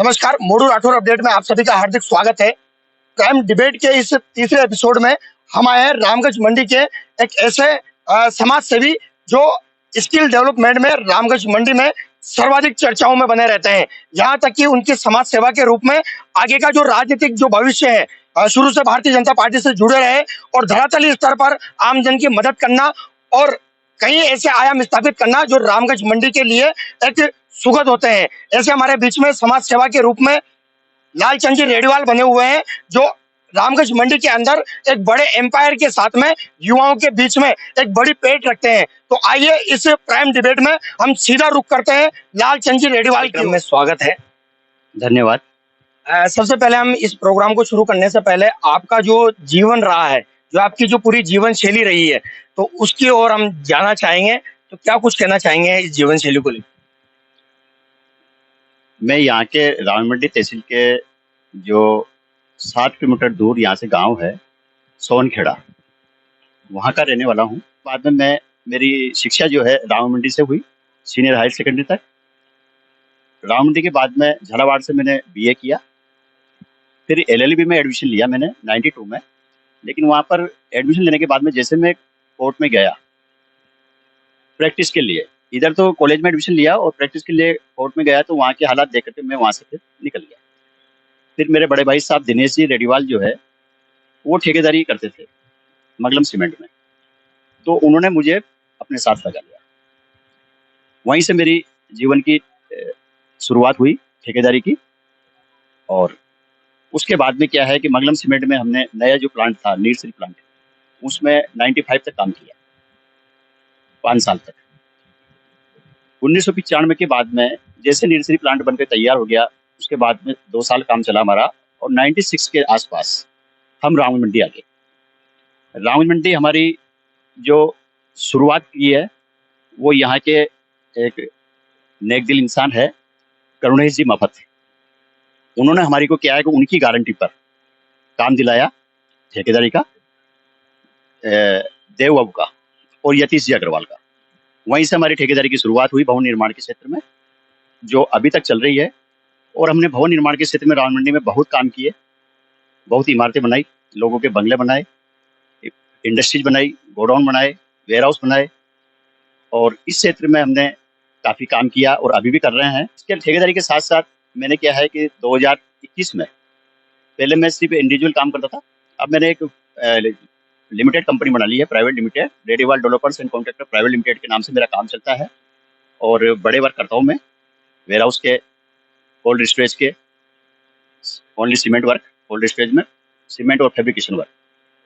नमस्कार, मोडू राठौर अपडेट में आप सभी का हार्दिक स्वागत है। क्राइम डिबेट के इस तीसरे एपिसोड में हम आए हैं रामगंज मंडी के एक ऐसे समाज सेवी जो स्किल डेवलपमेंट में रामगंज मंडी में सर्वाधिक चर्चाओं में बने रहते हैं। यहाँ तक कि उनकी समाज सेवा के रूप में आगे का जो राजनीतिक जो भविष्य है, शुरू से भारतीय जनता पार्टी से जुड़े रहे और धरातली स्तर पर आम जन की मदद करना और कई ऐसे आयाम स्थापित करना जो रामगंज मंडी के लिए एक सुखद होते हैं। ऐसे हमारे बीच में समाज सेवा के रूप में लालचंद जी रेडीवाल बने हुए हैं, जो रामगंज मंडी के अंदर एक बड़े एम्पायर के साथ में युवाओं के बीच में एक बड़ी पेट रखते हैं। तो आइए इस प्राइम डिबेट में हम सीधा रुख करते हैं लालचंद जी रेडीवाल के में। स्वागत है। धन्यवाद। सबसे पहले हम इस प्रोग्राम को शुरू करने से पहले आपका जो जीवन रहा है, जो आपकी जो पूरी जीवन शैली रही है, तो उसकी ओर हम जानना चाहेंगे। तो क्या कुछ कहना चाहेंगे इस जीवन शैली को लेकर? मैं यहाँ के रावणमंडी तहसील के जो 7 किलोमीटर दूर यहाँ से गांव है सोनखेड़ा, वहाँ का रहने वाला हूँ। बाद में मेरी शिक्षा जो है रावणमंडी से हुई, सीनियर हायर सेकेंडरी तक। रावणमंडी के बाद में झालावाड़ से मैंने बीए किया, फिर एलएलबी में एडमिशन लिया मैंने 92 में। लेकिन वहाँ पर एडमिशन लेने के बाद में जैसे मैं कोर्ट में गया प्रैक्टिस के लिए, इधर तो कॉलेज में एडमिशन लिया और प्रैक्टिस के लिए कोर्ट में गया, तो वहाँ के हालात देख करके मैं वहाँ से फिर निकल गया। फिर मेरे बड़े भाई साहब दिनेश जी रेडीवाल जो है वो ठेकेदारी करते थे मंगलम सीमेंट में, तो उन्होंने मुझे अपने साथ लगा लिया। वहीं से मेरी जीवन की शुरुआत हुई ठेकेदारी की। और उसके बाद में क्या है कि मंगलम सीमेंट में हमने नया जो प्लांट था नीरसरी प्लांट, उसमें 95 तक काम किया, 5 साल तक। 1995 के बाद में जैसे नीरसरी प्लांट बनकर तैयार हो गया, उसके बाद में 2 साल काम चला हमारा, और 96 के आसपास हम रामगंज मंडी आ गए। रामगंज मंडी हमारी जो शुरुआत की है वो यहाँ के एक नेक दिल इंसान है करुणेश जी मफत। उन्होंने हमारी को क्या है कि उनकी गारंटी पर काम दिलाया ठेकेदारी का, देव बाबू का और यतीश जी अग्रवाल का। वहीं से हमारी ठेकेदारी की शुरुआत हुई भवन निर्माण के क्षेत्र में, जो अभी तक चल रही है। और हमने भवन निर्माण के क्षेत्र में रावणमंडी में बहुत काम किए, बहुत इमारतें बनाई, लोगों के बंगले बनाए, इंडस्ट्रीज बनाई, गोडाउन बनाए, वेयर हाउस बनाए, और इस क्षेत्र में हमने काफ़ी काम किया और अभी भी कर रहे हैं। इसके ठेकेदारी के साथ साथ मैंने क्या है कि 2021 में, पहले मैं सिर्फ इंडिविजुअल काम करता था, अब मैंने एक लिमिटेड कंपनी बना ली है, private limited, Rediwal developers and contractor private limited के नाम से मेरा काम चलता है। और बड़े वर्क करता हूँ मैं, वेयर हाउस के, कोल्ड स्टोरेज के, only cement work, cold storage में सीमेंट और फैब्रिकेशन वर्क।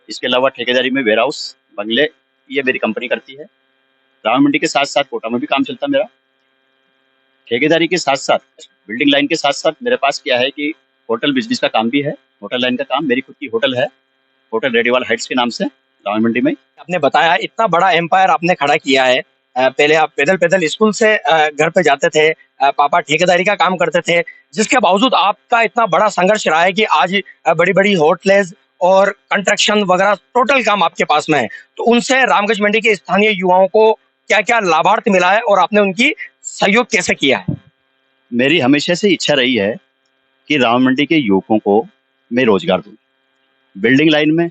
इसके अलावा ठेकेदारी में वेयर हाउस, बंगले, ये मेरी कंपनी करती है। रावणमंडी के साथ साथ कोटा में भी काम चलता है मेरा। ठेकेदारी के साथ साथ, बिल्डिंग लाइन के साथ साथ मेरे पास क्या है कि होटल बिजनेस का काम भी है, होटल लाइन का काम। मेरी खुद की होटल है, होटल रेडीवाल हाइट्स के नाम से रावणमंडी में। आपने बताया इतना बड़ा एम्पायर आपने खड़ा किया है। पहले आप पैदल पैदल स्कूल से घर पे जाते थे, पापा ठेकेदारी का काम करते थे, जिसके बावजूद आपका इतना बड़ा संघर्ष रहा है कि आज बड़ी बड़ी होटलेज और कंस्ट्रक्शन वगैरह टोटल काम आपके पास में है। तो उनसे रामगंज मंडी के स्थानीय युवाओं को क्या क्या लाभार्थ मिला है और आपने उनकी सहयोग कैसे किया है? मेरी हमेशा से इच्छा रही है कि रावणमंडी के युवकों को मैं रोजगार दूं। बिल्डिंग लाइन में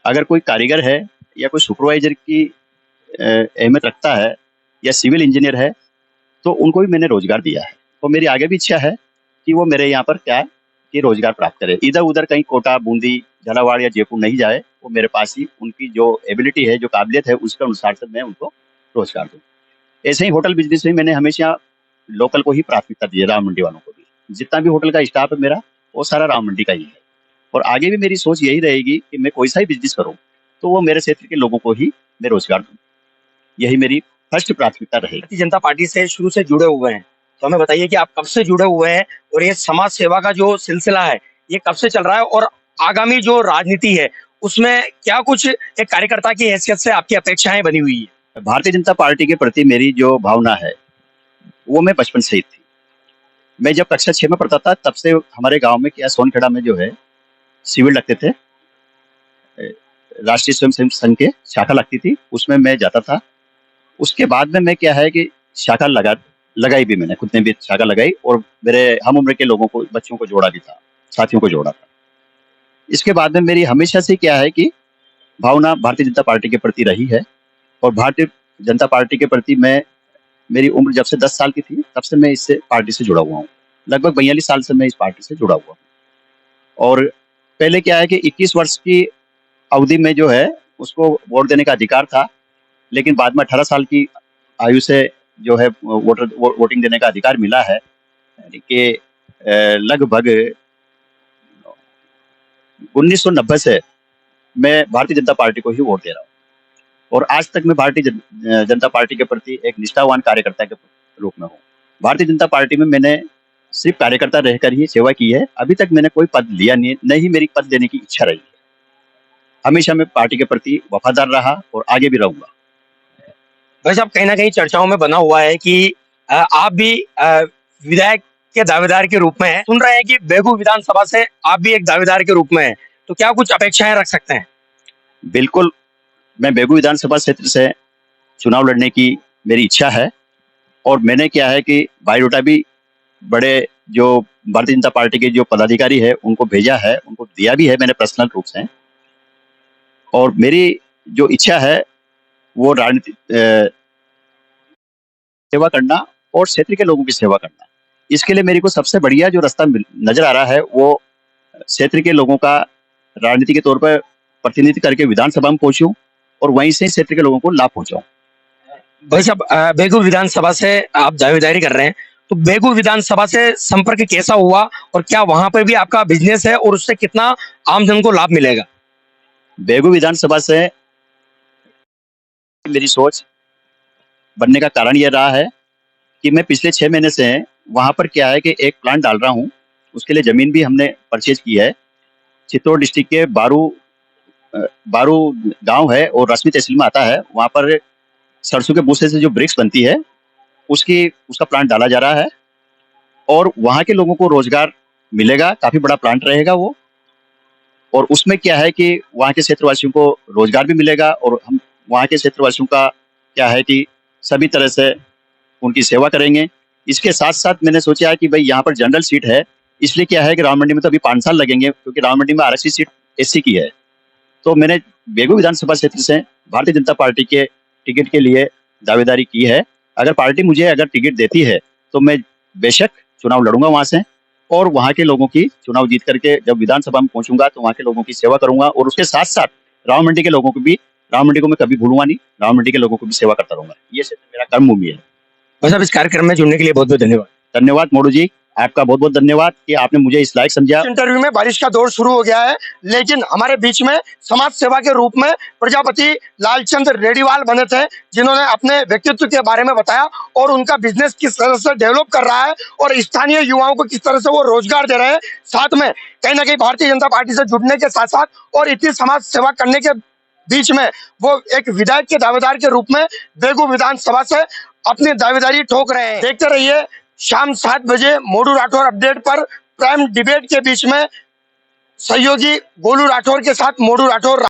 अगर कोई कारीगर है या कोई सुपरवाइजर की अहमियत रखता है या सिविल इंजीनियर है, तो उनको भी मैंने रोजगार दिया है। और मेरी आगे भी इच्छा है कि वो मेरे यहाँ पर क्या है कि रोजगार प्राप्त करे, इधर उधर कहीं कोटा, बूंदी, झालावाड़ या जयपुर नहीं जाए, वो मेरे पास ही उनकी जो एबिलिटी है, जो काबिलियत है, उसके अनुसार से मैं उनको रोजगार दूँ। ऐसे ही होटल बिजनेस में मैंने हमेशा लोकल को ही प्राथमिकता दी है, रावणमंडी वालों को भी। जितना भी होटल का स्टाफ है मेरा, वो सारा रावणमंडी का ही है। और आगे भी मेरी सोच यही रहेगी कि मैं कोई सा ही बिजनेस करूं तो वो मेरे क्षेत्र के लोगों को ही मैं रोजगार दूं। यही मेरी फर्स्ट प्राथमिकता रहेगी। भारतीय जनता पार्टी से शुरू से जुड़े हुए हैं, तो हमें बताइए कि आप कब से जुड़े हुए हैं और ये समाज सेवा का जो सिलसिला है ये कब से चल रहा है, और आगामी जो राजनीति है उसमें क्या कुछ एक कार्यकर्ता की हैसियत से आपकी अपेक्षाएं बनी हुई है? भारतीय जनता पार्टी के प्रति मेरी जो भावना है वो मैं बचपन से ही थी। मैं जब कक्षा 6 में पढ़ता था, तब से हमारे गाँव में क्या सोनखेड़ा में जो है शिविर लगते थे, राष्ट्रीय स्वयंसेवक संघ के शाखा लगती थी, उसमें मैं जाता था। उसके बाद में मैं क्या है कि शाखा लगा लगाई भी, मैंने खुद ने भी शाखा लगाई और मेरे हम उम्र के लोगों को, बच्चों को जोड़ा भी था, साथियों को जोड़ा था। इसके बाद में मेरी हमेशा से क्या है कि भावना भारतीय जनता पार्टी के प्रति रही है और भारतीय जनता पार्टी के प्रति मैं, मेरी उम्र जब से 10 साल की थी तब से मैं इससे पार्टी से जुड़ा हुआ हूँ। लगभग 42 साल से मैं इस पार्टी से जुड़ा हुआ हूँ। और पहले क्या है कि 21 वर्ष की अवधि में जो है उसको वोट देने का अधिकार था, लेकिन बाद में 18 साल की आयु से जो है वोटिंग देने का अधिकार मिला है। यानी कि लगभग 1990 से मैं भारतीय जनता पार्टी को ही वोट दे रहा हूँ और आज तक मैं भारतीय जनता पार्टी के प्रति एक निष्ठावान कार्यकर्ता के रूप में हूँ। भारतीय जनता पार्टी में मैंने सिर्फ कार्यकर्ता रहकर ही सेवा की है। अभी तक मैंने कोई पद लिया नहीं, नहीं मेरी पद लेने की इच्छा रही है। हमेशा मैं पार्टी के प्रति वफादार रहा और आगे भी रहूंगा। वैसे अब कहीं ना कहीं चर्चाओं में बना हुआ है कि आप भी विधायक के दावेदार के रूप में हैं। सुन रहे हैं कि बेगू विधानसभा से आप भी एक दावेदार के रूप में हैं, तो क्या कुछ अपेक्षाएं रख सकते हैं? बिल्कुल, मैं बेगू विधानसभा क्षेत्र से चुनाव लड़ने की मेरी इच्छा है और मैंने क्या है कि बायोडाटा भी बड़े जो भारतीय जनता पार्टी के जो पदाधिकारी है उनको भेजा है, उनको दिया भी है मैंने पर्सनल रूप से। और मेरी जो इच्छा है वो राजनीति सेवा करना और क्षेत्र के लोगों की सेवा करना। इसके लिए मेरे को सबसे बढ़िया जो रास्ता नजर आ रहा है वो क्षेत्र के लोगों का राजनीति के तौर पर प्रतिनिधित्व करके विधानसभा में पहुंचूं और वहीं से क्षेत्र के लोगों को लाभ पहुंचाऊं। भाई साहब, बेगू विधानसभा से आप दावेदारी कर रहे हैं, तो बेगू विधानसभा से संपर्क कैसा हुआ और क्या वहां पर भी आपका बिजनेस है और उससे कितना आमजन को लाभ मिलेगा? बेगू विधानसभा से मेरी सोच बनने का कारण यह रहा है कि मैं पिछले 6 महीने से वहां पर क्या है कि एक प्लांट डाल रहा हूँ। उसके लिए जमीन भी हमने परचेज की है। चित्तौड़ डिस्ट्रिक्ट के बारू गांव है और रश्मि तहसील में आता है। वहां पर सरसों के भूसे से जो ब्रिक्स बनती है उसका प्लांट डाला जा रहा है और वहां के लोगों को रोजगार मिलेगा। काफी बड़ा प्लांट रहेगा वो, और उसमें क्या है कि वहां के क्षेत्रवासियों को रोजगार भी मिलेगा और हम वहां के क्षेत्रवासियों का क्या है कि सभी तरह से उनकी सेवा करेंगे। इसके साथ साथ मैंने सोचा है कि भाई यहाँ पर जनरल सीट है, इसलिए क्या है कि राम मंडी में तो अभी 5 साल लगेंगे क्योंकि राम मंडी में आरक्षित सीट एससी की है। तो मैंने बेगू विधानसभा क्षेत्र से भारतीय जनता पार्टी के टिकट के लिए दावेदारी की है। अगर पार्टी मुझे टिकट देती है तो मैं बेशक चुनाव लड़ूंगा वहां से और वहां के लोगों की चुनाव जीत करके जब विधानसभा में पहुंचूंगा तो वहां के लोगों की सेवा करूंगा और उसके साथ साथ राम मंडी के लोगों को भी, राम मंडी को मैं कभी भूलूंगा नहीं, राम मंडी के लोगों को भी सेवा करता रहूंगा। ये क्षेत्र मेरा कर्म भूमि है। भाई साहब, इस कार्यक्रम में जुड़ने के लिए बहुत बहुत धन्यवाद। धन्यवाद मोड़ू जी, आपका बहुत बहुत धन्यवाद कि आपने मुझे इस लायक समझा। इंटरव्यू में बारिश का दौर शुरू हो गया है, लेकिन हमारे बीच में समाज सेवा के रूप में प्रजापति लालचंद रेडीवाल बने थे, जिन्होंने अपने व्यक्तित्व के बारे में बताया और उनका बिजनेस किस तरह से डेवलप कर रहा है और स्थानीय युवाओं को किस तरह से वो रोजगार दे रहे हैं। साथ में कहीं ना कहीं भारतीय जनता पार्टी से जुड़ने के साथ साथ और इतनी समाज सेवा करने के बीच में वो एक विधायक के दावेदार के रूप में बेगू विधानसभा से अपनी दावेदारी ठोक रहे हैं। देखते रहिए शाम 7 बजे मोडू राठौर अपडेट पर प्राइम डिबेट के बीच में सहयोगी गोलू राठौर के साथ मोडू राठौर।